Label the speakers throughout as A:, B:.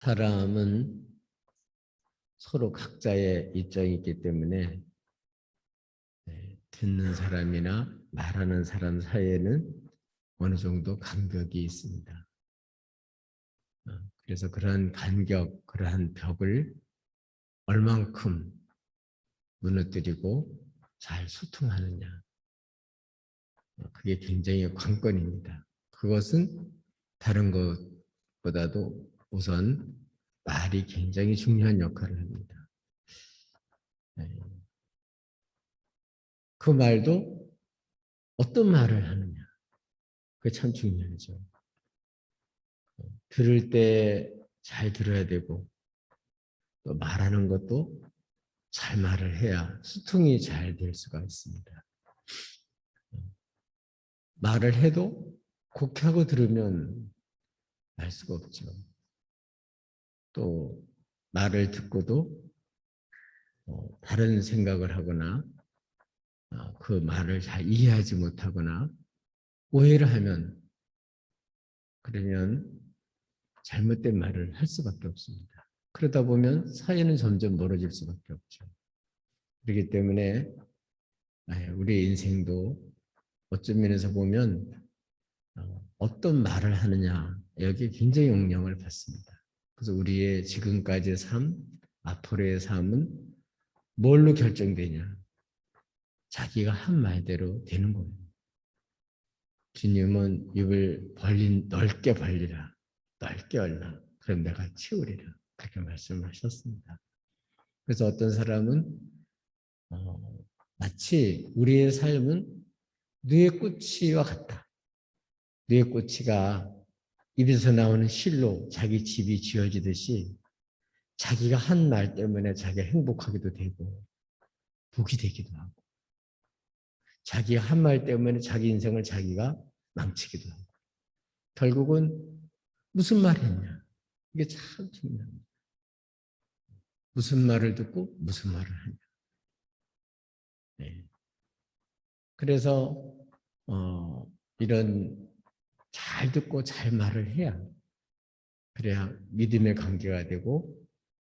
A: 사람은 서로 각자의 입장이 있기 때문에 듣는 사람이나 말하는 사람 사이에는 어느 정도 간격이 있습니다. 그래서 그러한 간격, 그러한 벽을 얼만큼 무너뜨리고 잘 소통하느냐. 그게 굉장히 관건입니다. 그것은 다른 것보다도 우선 말이 굉장히 중요한 역할을 합니다. 그 말도 어떤 말을 하느냐. 그게 참 중요하죠. 들을 때 잘 들어야 되고 또 말하는 것도 잘 말을 해야 소통이 잘 될 수가 있습니다. 말을 해도 곡하고 들으면 알 수가 없죠. 또 말을 듣고도 다른 생각을 하거나 그 말을 잘 이해하지 못하거나 오해를 하면 그러면 잘못된 말을 할 수밖에 없습니다. 그러다 보면 사이는 점점 멀어질 수밖에 없죠. 그렇기 때문에 우리 인생도 어떤 면에서 보면 어떤 말을 하느냐 여기에 굉장히 영향을 받습니다. 그래서 우리의 지금까지의 삶, 앞으로의 삶은 뭘로 결정되냐? 자기가 한 말대로 되는 거예요. 주님은 입을 넓게 벌리라. 넓게 열라. 그럼 내가 채우리라. 그렇게 말씀하셨습니다. 그래서 어떤 사람은 마치 우리의 삶은 뇌의 꼬치와 같다. 뇌의 꼬치가 입에서 나오는 실로 자기 집이 지어지듯이 자기가 한 말 때문에 자기가 행복하기도 되고 복이 되기도 하고 자기가 한 말 때문에 자기 인생을 자기가 망치기도 하고 결국은 무슨 말 했냐. 이게 참 중요합니다. 무슨 말을 듣고 무슨 말을 하냐. 네. 그래서 이런 잘 듣고 잘 말을 해야 그래야 믿음의 관계가 되고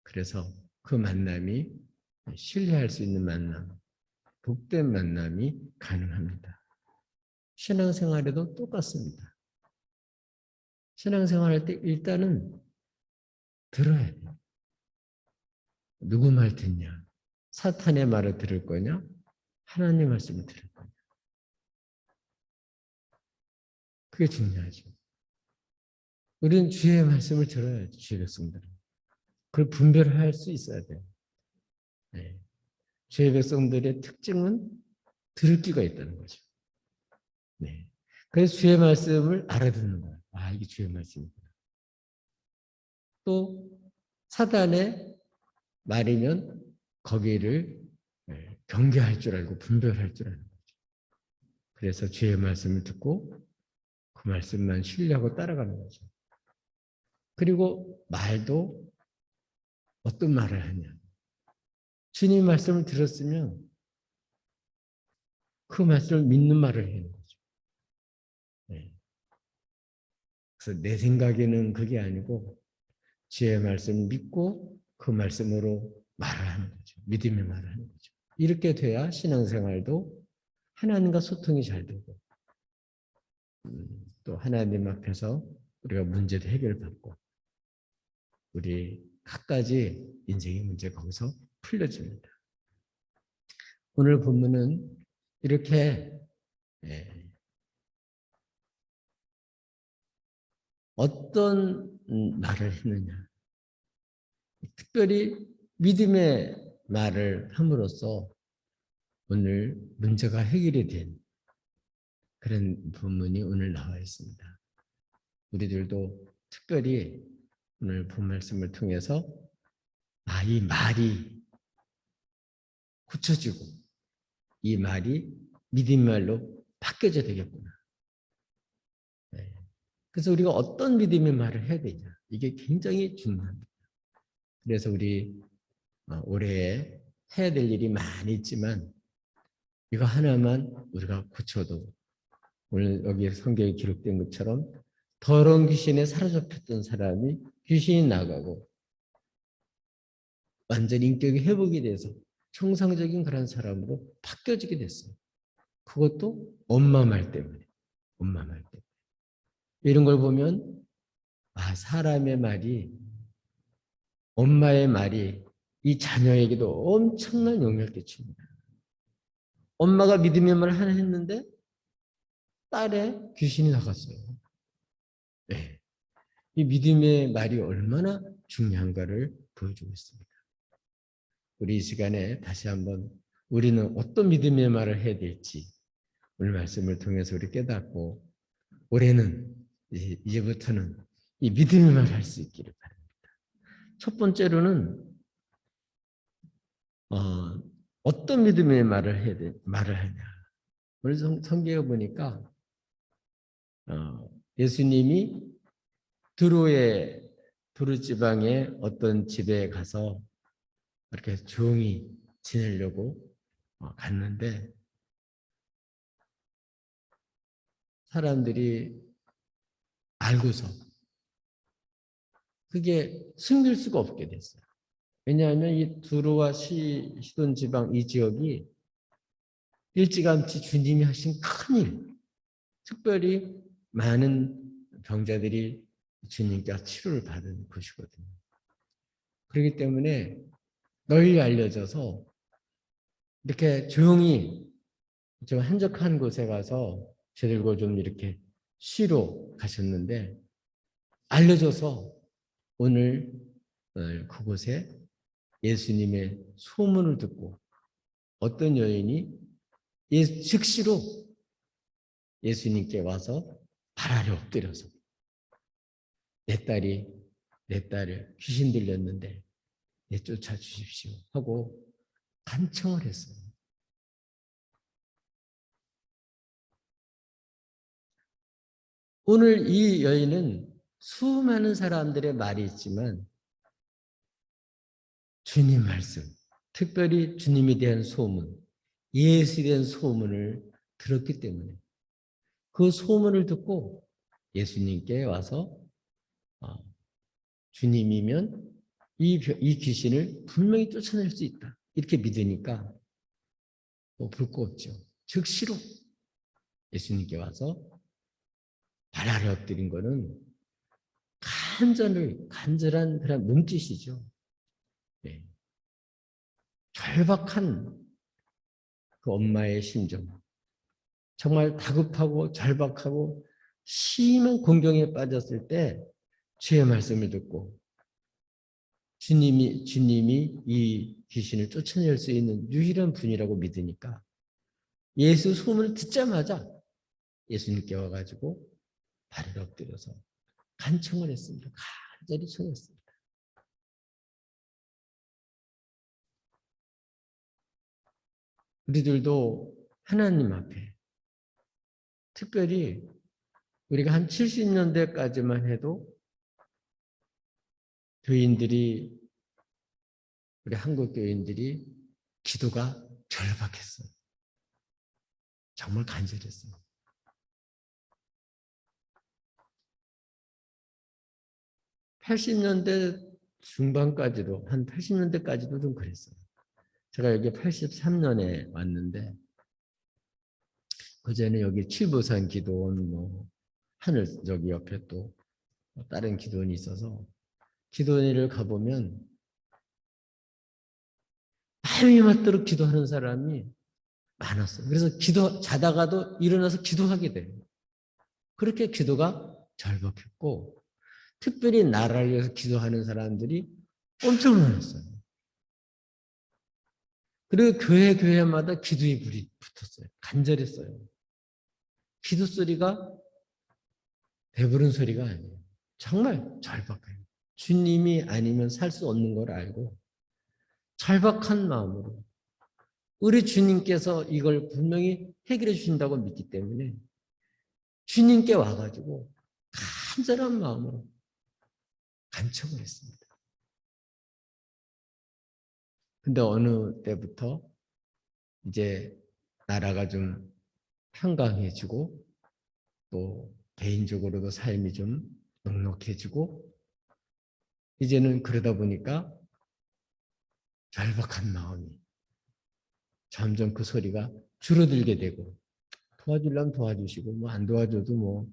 A: 그래서 그 만남이 신뢰할 수 있는 만남, 복된 만남이 가능합니다. 신앙생활에도 똑같습니다. 신앙생활할 때 일단은 들어야 돼요. 누구 말 듣냐? 사탄의 말을 들을 거냐? 하나님 말씀을 들을 거냐? 그게 중요하죠. 우리는 주의 말씀을 들어야죠. 주의 백성들은. 그걸 분별할 수 있어야 돼요. 네. 주의 백성들의 특징은 들을 귀가 있다는 거죠. 네. 그래서 주의 말씀을 알아듣는 거예요. 아, 이게 주의 말씀이구나. 또 사단의 말이면 거기를 경계할 줄 알고 분별할 줄 아는 거죠. 그래서 주의 말씀을 듣고 그 말씀만 신뢰하고 따라가는 거죠. 그리고 말도 어떤 말을 하냐. 주님 말씀을 들었으면 그 말씀을 믿는 말을 하는 거죠. 네. 그래서 내 생각에는 그게 아니고 주의 말씀을 믿고 그 말씀으로 말을 하는 거죠. 믿음의 말을 하는 거죠. 이렇게 돼야 신앙생활도 하나님과 소통이 잘 되고 또 하나님 앞에서 우리가 문제도 해결받고 우리 갖가지 인생의 문제가 거기서 풀려집니다. 오늘 본문은 이렇게 어떤 말을 했느냐. 특별히 믿음의 말을 함으로써 오늘 문제가 해결이 된 그런 본문이 오늘 나와 있습니다. 우리들도 특별히 오늘 본 말씀을 통해서 이 말이 고쳐지고 이 말이 믿음 말로 바뀌어져야 되겠구나. 그래서 우리가 어떤 믿음의 말을 해야 되냐. 이게 굉장히 중요합니다. 그래서 우리 올해 해야 될 일이 많이 있지만 이거 하나만 우리가 고쳐도 오늘 여기 성경에 기록된 것처럼 더러운 귀신에 사로잡혔던 사람이 귀신이 나가고 완전 인격이 회복이 돼서 정상적인 그런 사람으로 바뀌어지게 됐어요. 그것도 엄마 말 때문에. 엄마 말 때문에. 이런 걸 보면 사람의 말이, 엄마의 말이 이 자녀에게도 엄청난 영향을 끼칩니다. 엄마가 믿음의 말을 하나 했는데 딸의 귀신이 나갔어요. 네. 이 믿음의 말이 얼마나 중요한가를 보여주고 있습니다. 우리 이 시간에 다시 한번 우리는 어떤 믿음의 말을 해야 될지 오늘 말씀을 통해서 우리 깨닫고 올해는 이제부터는 이 믿음의 말을 할 수 있기를 바랍니다. 첫 번째로는 어떤 믿음의 말을 하냐. 오늘 성경에 보니까 예수님이 두루 지방의 어떤 집에 가서 이렇게 조용히 지내려고 갔는데 사람들이 알고서 그게 숨길 수가 없게 됐어요. 왜냐하면 이 두루와 시돈 지방 이 지역이 일찌감치 주님이 하신 큰일, 특별히 많은 병자들이 주님께 치료를 받은 곳이거든요. 그렇기 때문에 널리 알려져서 이렇게 조용히 좀 한적한 곳에 가서 저들과 좀 이렇게 쉬러 가셨는데 알려져서 오늘 그곳에 예수님의 소문을 듣고 어떤 여인이 즉시로 예수님께 와서 발 아래 엎드려서 내 딸을 귀신 들렸는데 내쫓아 주십시오 하고 간청을 했어요. 오늘 이 여인은 수많은 사람들의 말이 있지만 주님 말씀, 특별히 주님에 대한 소문, 예수에 대한 소문을 들었기 때문에 그 소문을 듣고 예수님께 와서 주님이면 이 귀신을 분명히 쫓아낼 수 있다. 이렇게 믿으니까 볼 거 없죠. 즉시로 예수님께 와서 발 아래 엎드린 거는 간절한 그런 몸짓이죠. 네. 절박한 그 엄마의 심정. 정말 다급하고 절박하고 심한 공경에 빠졌을 때 주의 말씀을 듣고 주님이 이 귀신을 쫓아낼 수 있는 유일한 분이라고 믿으니까 예수 소문을 듣자마자 예수님께 와가지고 발을 엎드려서 간청을 했습니다. 간절히 청했습니다. 우리들도 하나님 앞에 특별히 우리가 한 70년대까지만 해도 우리 한국 교인들이 기도가 절박했어요. 정말 간절했어요. 80년대 중반까지도, 한 80년대까지도 좀 그랬어요. 제가 여기 83년에 왔는데, 그전에 여기 칠보산 기도원, 하늘 저기 옆에 또 다른 기도원이 있어서, 기도원을 가보면, 밤이 맞도록 기도하는 사람이 많았어요. 그래서 자다가도 일어나서 기도하게 돼요. 그렇게 기도가 절박했고, 특별히 나라를 위해서 기도하는 사람들이 엄청 많았어요. 그리고 교회마다 기도의 불이 붙었어요. 간절했어요. 기도 소리가 배부른 소리가 아니에요. 정말 절박해요. 주님이 아니면 살 수 없는 걸 알고 절박한 마음으로 우리 주님께서 이걸 분명히 해결해 주신다고 믿기 때문에 주님께 와가지고 간절한 마음으로 간청을 했습니다. 근데 어느 때부터 이제 나라가 좀 평강해지고 또 개인적으로도 삶이 좀 넉넉해지고 이제는 그러다 보니까 절박한 마음이 점점 그 소리가 줄어들게 되고 도와주려면 도와주시고 뭐 안 도와줘도 뭐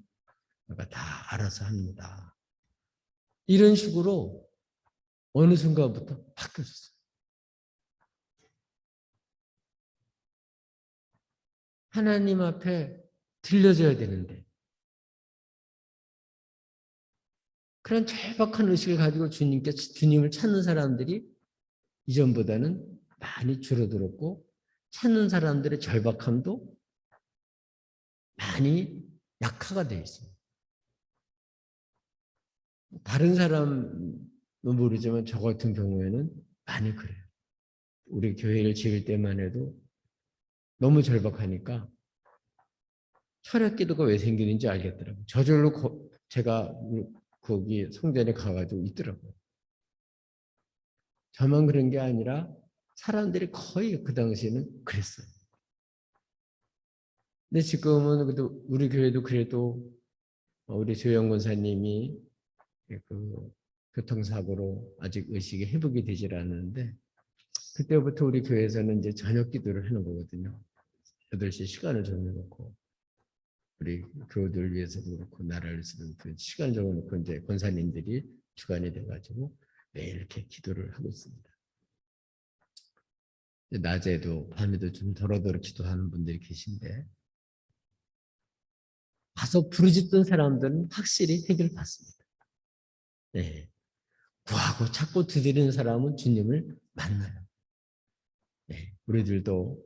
A: 내가 다 알아서 합니다. 이런 식으로 어느 순간부터 바뀌어졌어요. 하나님 앞에 들려줘야 되는데 그런 절박한 의식을 가지고 주님을 찾는 사람들이 이전보다는 많이 줄어들었고 찾는 사람들의 절박함도 많이 약화가 되어 있어요. 다른 사람은 모르지만 저 같은 경우에는 많이 그래요. 우리 교회를 지을 때만 해도 너무 절박하니까 철학 기도가 왜 생기는지 알겠더라고요. 저절로 제가 거기 성전에 가가지고 있더라고요. 저만 그런 게 아니라 사람들이 거의 그 당시에는 그랬어요. 근데 지금은 그래도 우리 교회도 그래도 우리 조영 권사님이 그 교통사고로 아직 의식이 회복이 되질 않았는데 그때부터 우리 교회에서는 이제 저녁 기도를 하는 거거든요. 8시 시간을 정해놓고 우리 교우들 위해서도 그렇고 나라를 위해서도 그 시간을 정해놓고 이제 권사님들이 주관이 돼가지고 매일 이렇게 기도를 하고 있습니다. 낮에도 밤에도 좀 더러더러 기도하는 분들이 계신데 가서 부르짖던 사람들은 확실히 해결받습니다. 네. 구하고 찾고 두드리는 사람은 주님을 만나요. 네. 우리들도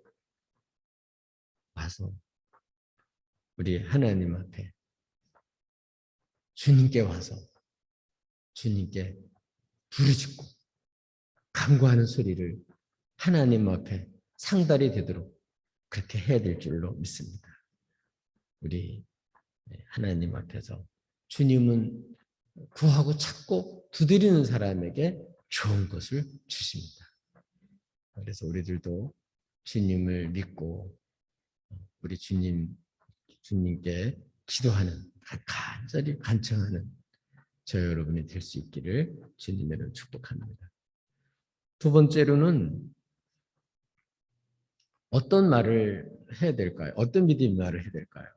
A: 와서 우리 하나님 앞에 주님께 와서 주님께 부르짖고 간구하는 소리를 하나님 앞에 상달이 되도록 그렇게 해야 될 줄로 믿습니다. 우리 하나님 앞에서 주님은 구하고 찾고 두드리는 사람에게 좋은 것을 주십니다. 그래서 우리들도 주님을 믿고 우리 주님께 기도하는 간절히 간청하는 저 여러분이 될 수 있기를 주님으로 축복합니다. 두 번째로는 어떤 말을 해야 될까요? 어떤 믿음의 말을 해야 될까요?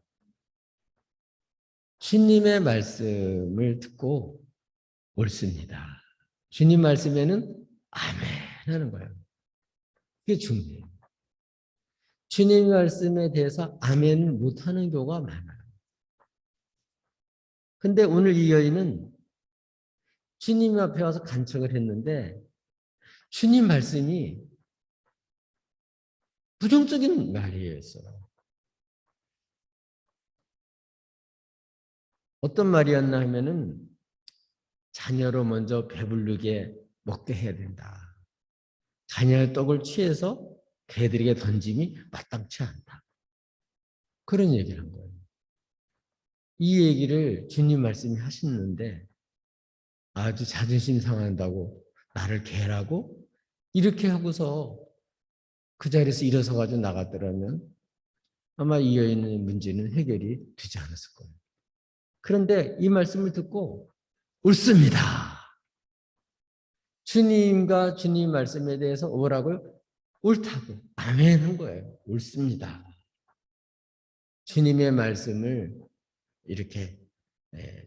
A: 주님의 말씀을 듣고 옳습니다. 주님 말씀에는 아멘 하는 거예요. 그게 중요해요. 주님 말씀에 대해서 아멘 못하는 경우가 많아요. 근데 오늘 이 여인은 주님 앞에 와서 간청을 했는데 주님 말씀이 부정적인 말이었어요. 어떤 말이었나 하면은 자녀로 먼저 배부르게 먹게 해야 된다. 자녀의 떡을 취해서 개들에게 던짐이 마땅치 않다. 그런 얘기를 한 거예요. 이 얘기를 주님 말씀이 하시는데 아주 자존심 상한다고 나를 개라고 이렇게 하고서 그 자리에서 일어서 가지고 나갔더라면 아마 이 여인의 문제는 해결이 되지 않았을 거예요. 그런데 이 말씀을 듣고 옳습니다. 주님과 주님 말씀에 대해서 뭐라고요? 옳다고 아멘 한 거예요. 옳습니다. 주님의 말씀을 이렇게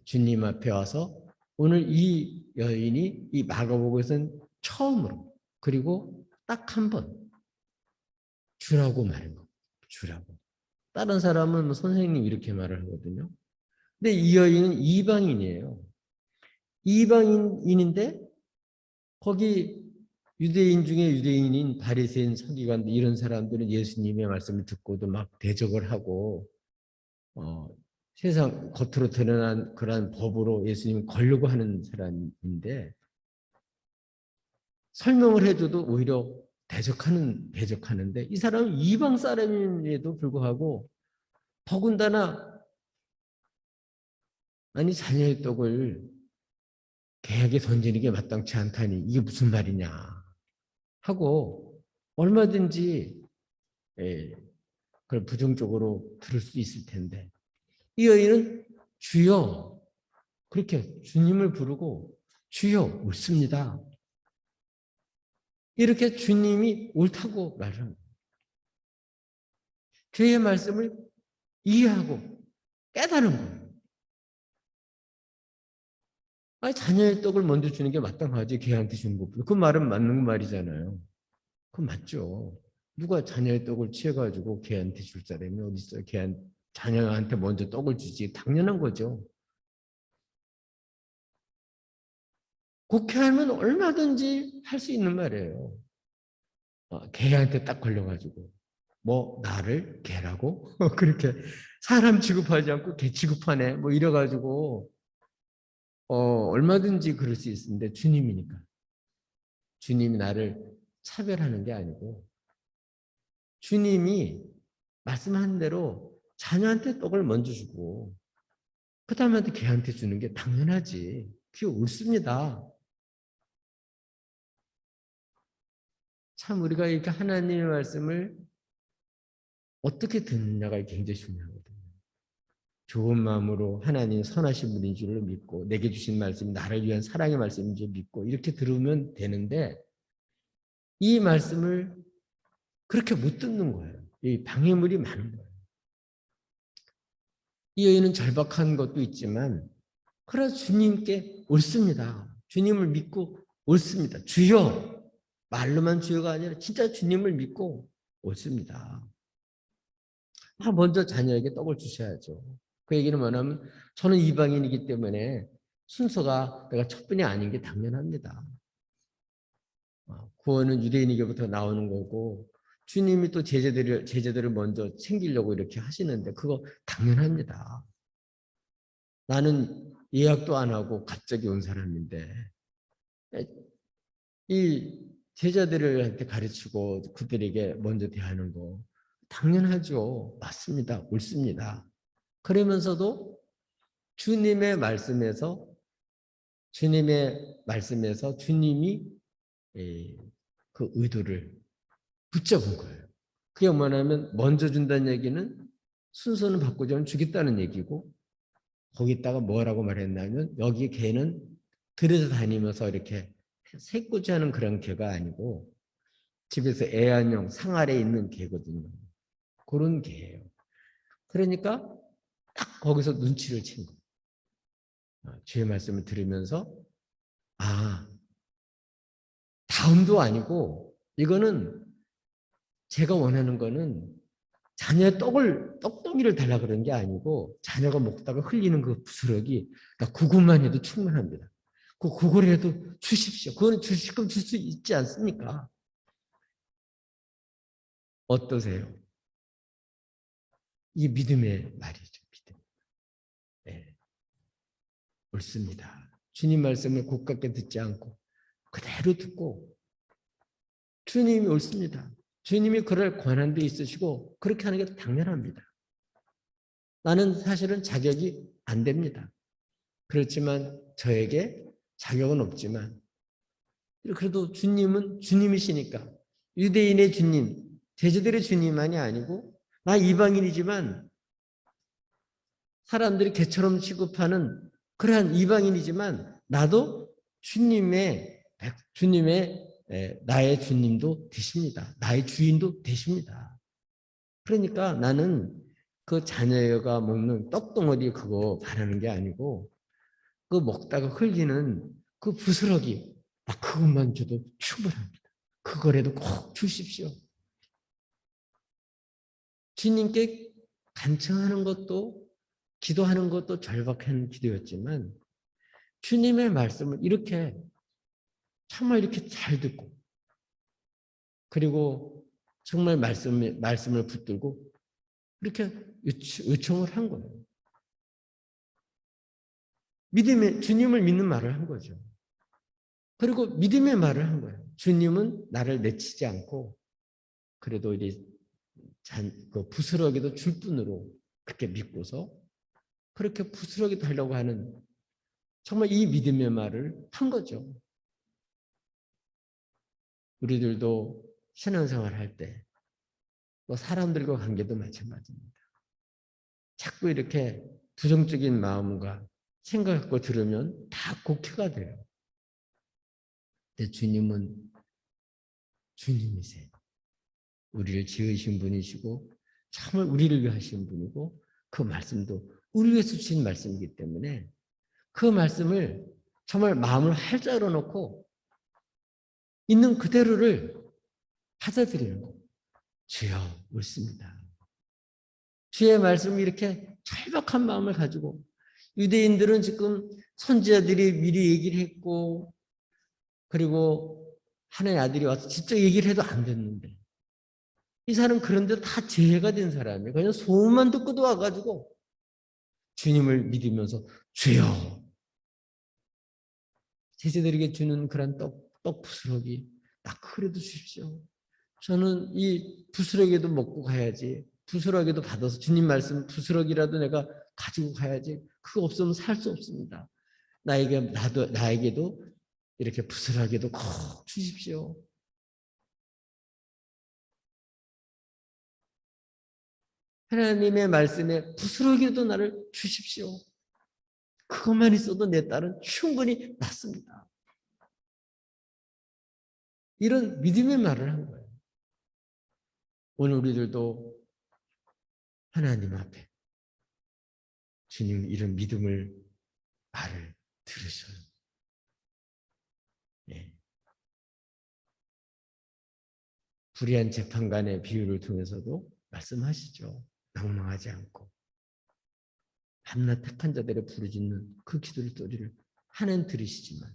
A: 주님 앞에 와서 오늘 이 여인이 이 마가복음에서는 처음으로 그리고 딱 한 번 주라고 말한 거. 주라고. 다른 사람은 뭐 선생님 이렇게 말을 하거든요. 근데 이 여인은 이방인이에요. 이방인인데 거기 유대인 중에 유대인인 바리새인 서기관들 이런 사람들은 예수님의 말씀을 듣고도 막 대적을 하고 세상 겉으로 드러난 그러한 법으로 예수님을 걸려고 하는 사람인데 설명을 해줘도 오히려 대적하는데 이 사람은 이방 사람임에도 불구하고 더군다나 아니 자녀의 떡을 개에게 던지는 게 마땅치 않다니 이게 무슨 말이냐 하고 얼마든지 그걸 부정적으로 들을 수 있을 텐데 이 여인은 주여 그렇게 주님을 부르고 주여 옳습니다. 이렇게 주님이 옳다고 말합니다. 주의 말씀을 이해하고 깨달은 거예요. 아니, 자녀의 떡을 먼저 주는 게 마땅하지 걔한테 주는 것보다. 그 말은 맞는 말이잖아요. 그건 맞죠. 누가 자녀의 떡을 취해가지고 걔한테 줄 사람이 어디 있어요? 자녀한테 먼저 떡을 주지. 당연한 거죠. 곡해하면 얼마든지 할 수 있는 말이에요. 걔한테 딱 걸려가지고 뭐 나를 걔라고 그렇게 사람 취급하지 않고 걔 취급하네 뭐 이래가지고 얼마든지 그럴 수 있는데 주님이니까 주님이 나를 차별하는 게 아니고 주님이 말씀한 대로 자녀한테 떡을 먼저 주고 그 다음에 걔한테 주는 게 당연하지. 그게 옳습니다. 참 우리가 이렇게 하나님의 말씀을 어떻게 듣느냐가 굉장히 중요하거든요. 좋은 마음으로 하나님 선하신 분인 줄로 믿고 내게 주신 말씀이 나를 위한 사랑의 말씀인 줄 믿고 이렇게 들으면 되는데 이 말씀을 그렇게 못 듣는 거예요. 이 방해물이 많은 거예요. 이 여인은 절박한 것도 있지만 그러나 주님께 옳습니다. 주님을 믿고 옳습니다. 주여 말로만 주여가 아니라 진짜 주님을 믿고 옳습니다. 먼저 자녀에게 떡을 주셔야죠. 그 얘기는 뭐냐면 저는 이방인이기 때문에 순서가 내가 첫분이 아닌 게 당연합니다. 구원은 유대인에게부터 나오는 거고 주님이 또 제자들을 먼저 챙기려고 이렇게 하시는데 그거 당연합니다. 나는 예약도 안 하고 갑자기 온 사람인데 이 제자들한테 가르치고 그들에게 먼저 대하는 거 당연하죠. 맞습니다. 옳습니다. 그러면서도 주님의 말씀에서 주님이 그 의도를 붙잡은 거예요. 그게 뭐냐면 먼저 준다는 얘기는 순서는 바꾸지 않으면 주겠다는 얘기고 거기다가 뭐라고 말했냐면 여기 개는 들에서 다니면서 이렇게 새꼬지하는 그런 개가 아니고 집에서 애완용 상 아래에 있는 개거든요. 그런 개예요. 그러니까 딱 거기서 눈치를 챈 거예요. 주의 말씀을 들으면서 다음도 아니고 이거는 제가 원하는 거는 자녀의 떡덩이를 달라 그런 게 아니고 자녀가 먹다가 흘리는 그 부스러기 그것만 해도 충분합니다. 그걸 해도 주십시오. 그거는 주시끔 줄 수 있지 않습니까? 어떠세요? 이게 믿음의 말이죠. 믿음. 네, 옳습니다. 주님 말씀을 고깝게 듣지 않고 그대로 듣고 주님이 옳습니다. 주님이 그럴 권한도 있으시고 그렇게 하는 게 당연합니다. 나는 사실은 자격이 안 됩니다. 그렇지만 저에게 자격은 없지만 그래도 주님은 주님이시니까 유대인의 주님, 제자들의 주님만이 아니고 나 이방인이지만 사람들이 개처럼 취급하는 그러한 이방인이지만 나도 주님의 나의 주님도 되십니다. 나의 주인도 되십니다. 그러니까 나는 그 자녀가 먹는 떡덩어리 그거 바라는 게 아니고 그 먹다가 흘리는 그 부스러기 그것만 줘도 충분합니다. 그거라도 꼭 주십시오. 주님께 간청하는 것도 기도하는 것도 절박한 기도였지만 주님의 말씀을 이렇게 정말 이렇게 잘 듣고 그리고 정말 말씀을 붙들고 이렇게 요청을 한 거예요. 주님을 믿는 말을 한 거죠. 그리고 믿음의 말을 한 거예요. 주님은 나를 내치지 않고 그래도 그 부스러기도 줄 뿐으로 그렇게 믿고서 그렇게 부스러기도 하려고 하는 정말 이 믿음의 말을 한 거죠. 우리들도 신앙생활 할 때 또 사람들과 관계도 마찬가지입니다. 자꾸 이렇게 부정적인 마음과 생각 갖고 들으면 다 곡해가 돼요. 근데 주님은 주님이세요. 우리를 지으신 분이시고 정말 우리를 위해 하신 분이고 그 말씀도 우리를 위해서 주신 말씀이기 때문에 그 말씀을 정말 마음을 활짝 열어놓고 있는 그대로를 받아들이는 것. 주여 옳습니다. 주의 말씀을 이렇게 절박한 마음을 가지고 유대인들은 지금 선지자들이 미리 얘기를 했고 그리고 하나님의 아들이 와서 직접 얘기를 해도 안 됐는데 이 사람은 그런데 다 재해가 된 사람이에요. 그냥 소문만 듣고도 와가지고 주님을 믿으면서 주여 제자들에게 주는 그런 떡 부스러기 딱 그래도 주십시오. 저는 이 부스러기도 먹고 가야지. 부스러기도 받아서 주님 말씀 부스러기라도 내가 가지고 가야지. 그거 없으면 살 수 없습니다. 나에게도 이렇게 부스러기도 꼭 주십시오. 하나님의 말씀에 부스러기도 나를 주십시오. 그것만 있어도 내 딸은 충분히 낫습니다. 이런 믿음의 말을 한 거예요. 오늘 우리들도 하나님 앞에 주님 이런 믿음을 말을 들으셔요. 네. 불의한 재판관의 비유를 통해서도 말씀하시죠. 낭망하지 않고 밤낮 택한 자들의 부르짖는 그 기도의 소리를 하나님 들으시지만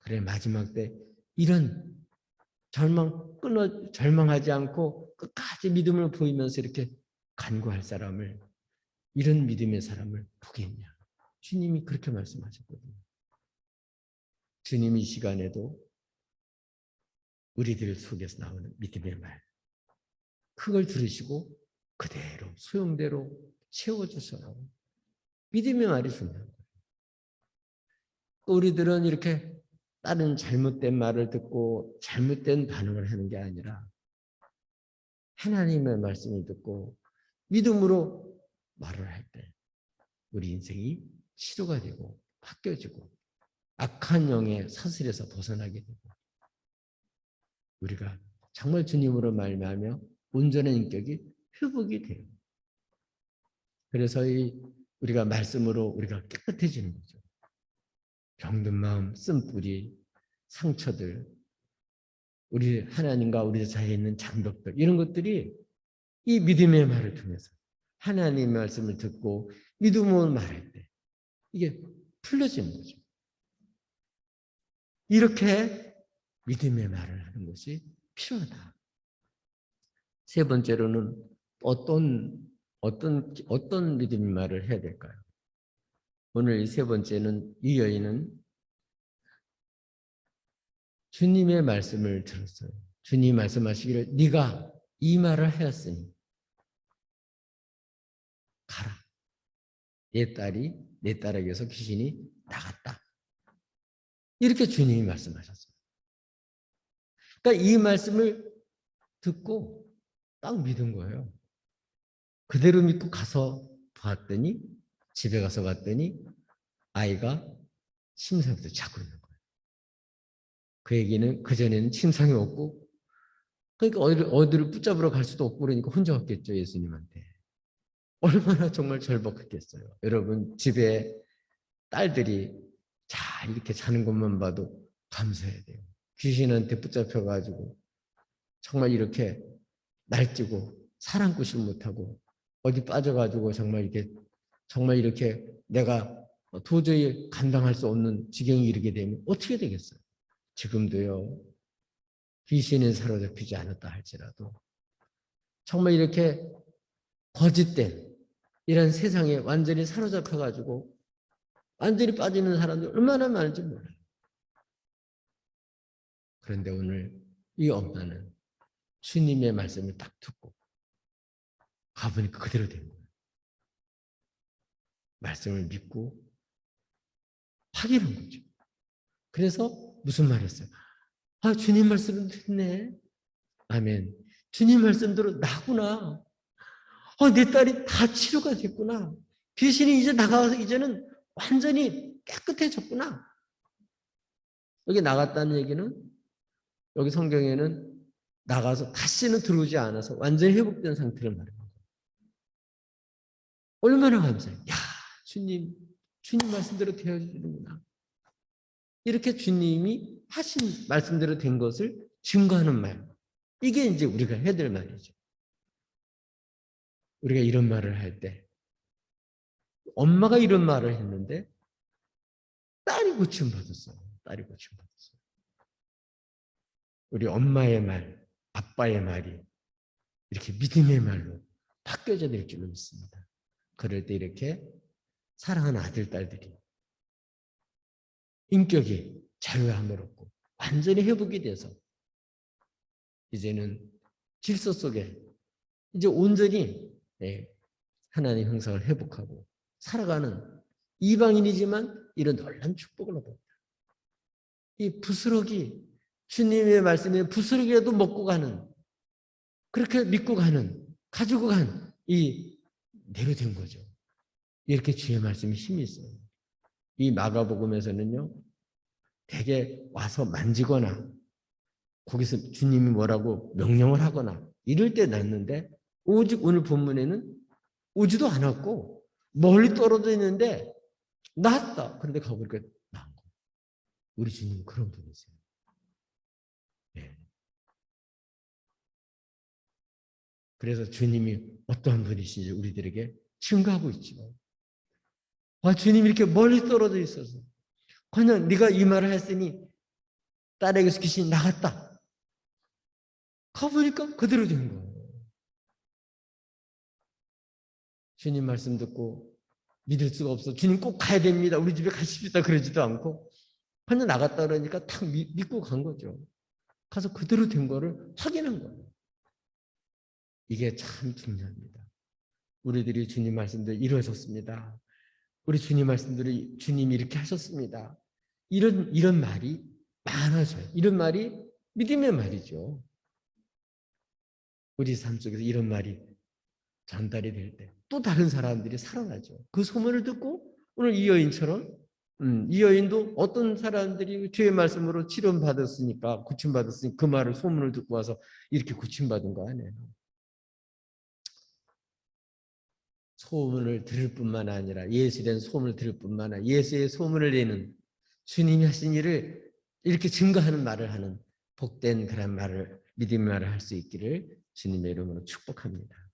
A: 그래 마지막 때 이런 절망하지 않고 끝까지 믿음을 보이면서 이렇게 간구할 사람을 이런 믿음의 사람을 보겠냐. 주님이 그렇게 말씀하셨거든요. 주님이 이 시간에도 우리들 속에서 나오는 믿음의 말 그걸 들으시고 그대로 소용대로 채워주셔요. 믿음의 말이 중요한 거예요. 우리들은 이렇게 다른 잘못된 말을 듣고 잘못된 반응을 하는 게 아니라 하나님의 말씀을 듣고 믿음으로 말을 할 때 우리 인생이 치료가 되고 바뀌어지고 악한 영의 사슬에서 벗어나게 되고 우리가 정말 주님으로 말미암아 온전한 인격이 회복이 돼요. 그래서 우리가 말씀으로 우리가 깨끗해지는 거죠. 병든 마음, 쓴뿌리, 상처들, 우리 하나님과 우리 사이에 있는 장벽들 이런 것들이 이 믿음의 말을 통해서 하나님의 말씀을 듣고 믿음으로 말할 때 이게 풀려지는 거죠. 이렇게 믿음의 말을 하는 것이 필요하다. 세 번째로는 어떤 믿음의 말을 해야 될까요? 오늘 이 세 번째는 이 여인은 주님의 말씀을 들었어요. 주님이 말씀하시기를 네가 이 말을 하였으니 가라. 내 딸에게서 귀신이 나갔다. 이렇게 주님이 말씀하셨어요. 그러니까 이 말씀을 듣고 딱 믿은 거예요. 그대로 믿고 가서 봤더니 집에 가서 봤더니 아이가 침상에서 자고 있는 거예요. 그 얘기는 그전에는 침상이 없고 그러니까 어디를 붙잡으러 갈 수도 없고 그러니까 혼자 왔겠죠. 예수님한테. 얼마나 정말 절박했겠어요. 여러분 집에 딸들이 잘 이렇게 자는 것만 봐도 감사해야 돼요. 귀신한테 붙잡혀가지고 정말 이렇게 날뛰고 사랑꾸실 못하고 어디 빠져가지고 정말 이렇게 내가 도저히 감당할 수 없는 지경에 이르게 되면 어떻게 되겠어요? 지금도요. 귀신에 사로잡히지 않았다 할지라도 정말 이렇게 거짓된 이런 세상에 완전히 사로잡혀가지고 완전히 빠지는 사람들 얼마나 많은지 몰라요. 그런데 오늘 이 엄마는 주님의 말씀을 딱 듣고 가보니까 그대로 된 거예요. 말씀을 믿고 확인한 거죠. 그래서 무슨 말 했어요? 아, 주님 말씀을 듣네. 아멘. 주님 말씀대로 나구나. 내 딸이 다 치료가 됐구나. 귀신이 이제 나가서 이제는 완전히 깨끗해졌구나. 여기 나갔다는 얘기는 여기 성경에는 나가서 다시는 들어오지 않아서 완전히 회복된 상태를 말해요. 얼마나 감사해요. 야, 주님 말씀대로 되어지는구나. 이렇게 주님이 하신 말씀대로 된 것을 증거하는 말. 이게 이제 우리가 해야 될 말이죠. 우리가 이런 말을 할 때, 엄마가 이런 말을 했는데 딸이 고침받았어요. 딸이 고침받았어요. 우리 엄마의 말, 아빠의 말이 이렇게 믿음의 말로 바뀌어져야 될 줄로 믿습니다. 그럴 때 이렇게 사랑하는 아들, 딸들이 인격이 자유함을 얻고 완전히 회복이 돼서 이제는 질서 속에 이제 온전히 하나님 형상을 회복하고 살아가는 이방인이지만 이런 놀라운 축복을 얻습니다. 이 부스러기, 주님의 말씀에 부스러기라도 먹고 가는, 그렇게 믿고 가는, 가지고 간 이 대로 된 거죠. 이렇게 주의 말씀이 힘이 있어요. 이 마가복음에서는요, 대개 와서 만지거나 거기서 주님이 뭐라고 명령을 하거나 이럴 때 났는데, 오직 오늘 본문에는 오지도 않았고 멀리 떨어져 있는데 나았다. 그런데 가보니까 나은 거예요. 우리 주님은 그런 분이세요. 네. 그래서 주님이 어떠한 분이신지 우리들에게 증거하고 있죠. 주님이 이렇게 멀리 떨어져 있어서 그냥 네가 이 말을 했으니 딸에게서 귀신이 나갔다. 가보니까 그대로 된 거예요. 주님 말씀 듣고 믿을 수가 없어. 주님 꼭 가야 됩니다. 우리 집에 가십시다. 그러지도 않고 그냥 나갔다 그러니까 탁 믿고 간 거죠. 가서 그대로 된 거를 확인한 거예요. 이게 참 중요합니다. 우리들이 주님 말씀대로 이루어졌습니다. 우리 주님 말씀대로 주님이 이렇게 하셨습니다. 이런 말이 많아져요. 이런 말이 믿음의 말이죠. 우리 삶 속에서 이런 말이 전달이 될 때 또 다른 사람들이 살아나죠. 그 소문을 듣고 오늘 이 여인처럼 이 여인도 어떤 사람들이 주의 말씀으로 치료받았으니까 고침받았으니까 그 말을 소문을 듣고 와서 이렇게 고침받은 거 아니에요. 소문을 들을 뿐만 아니라 예수에 대한 소문을 들을 뿐만 아니라 예수의 소문을 내는 주님이 하신 일을 이렇게 증거하는 말을 하는 복된 그런 말을 믿음의 말을 할 수 있기를 주님의 이름으로 축복합니다.